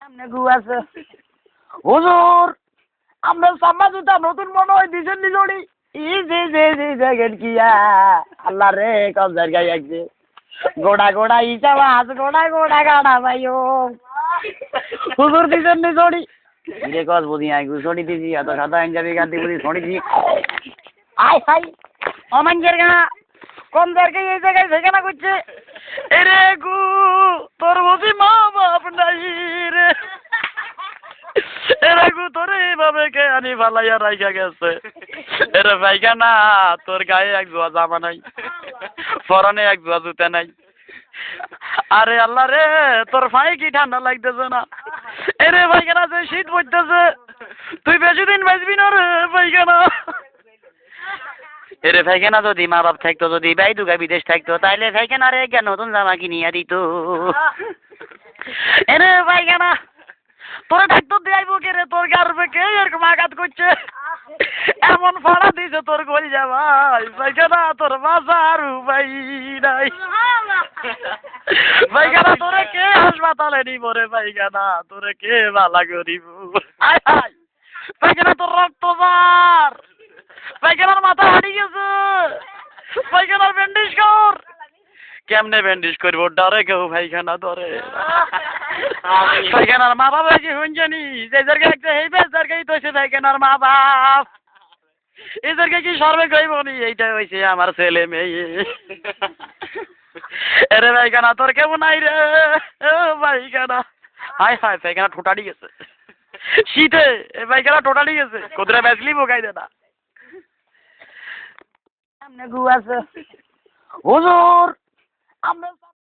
সামনে গু আছে হুজুর আমরা সাম্মা জুতা নতুন মনে হয় দিছেন নি জড়ি ই যে জায়গায় কিয়া আল্লাহ রে কম জায়গায় একছে গোড়া গোড়া ইটা মাছ গোড়া গাড়া ভাইও হুজুর দিছেন নি জড়ি রে কস বুঝি আই গু ছড়ি দিছি এত সাদা আঞ্জাবি গান্তি বুঝি ছড়িছি আই হাই অমাঞ্জের গা কোন জায়গায় এই জায়গায় ঠিকানা করছে এরে গু তোর বুঝি মা বাপ নাই রে এরে গু তোর এইভাবে কে আনি ফালাইয়া রাইখা গেছে এরে পাইখানা তোর গায়ে এক জোয়া জামা নাই পরনে এক জোয়া জুতা নাই আরে আল্লাহ রে তোর ভাই কি ঠান্ডা লাগতেছে না এরে পাইখানা যে শীত পড়তেছে তুই বেশি দিন বাঁচবি না রে পাইখানা এরে পাইখানা যদি মা বাপ থাকতো যদি ভাই দুগা বিদেশ থাকতো তাইলে পাইখানা রে কেন নতুন জামা কিনিয়া দিত এরে পাইখানা তোরা ডাক্তার দেয়াইব কে রে তোর গার্বে কে এরকম আঘাত করছে এমন ফাড়া দিছে তোর গল যা ভাই পাইখানা তোর বাজার ভাই নাই পাইখানা তোরে কে হাসপাতালে নিব রে পাইখানা তোরে কে ভালা করিব আয় হায় পাইখানা তোর রক্ত বার পাইখানার মাথা হারিয়ে গেছে পাইখানার ব্যান্ডেজ কর কেমনে ব্যান্ডেজ করব ডরে কেউ পাইখানা ধরে পাইখানার মা বাবা কি হুন জানি যে জায়গায় একটা এই বেশ জায়গায় তো সে পাইখানার মা বাপ এই জায়গায় কি সর্বে কইব নি এইটা হইছে আমার ছেলে মেয়ে আরে পাইখানা তোর কেমন নাই রে পাইখানা হায় হায় পাইখানা ঠোঁটাড়ি গেছে শীতে এই পাইখানা ঠোঁটাড়ি গেছে কোদরা বেচলি বোকাই দে না সামনে গু আছে হুজুর আমরা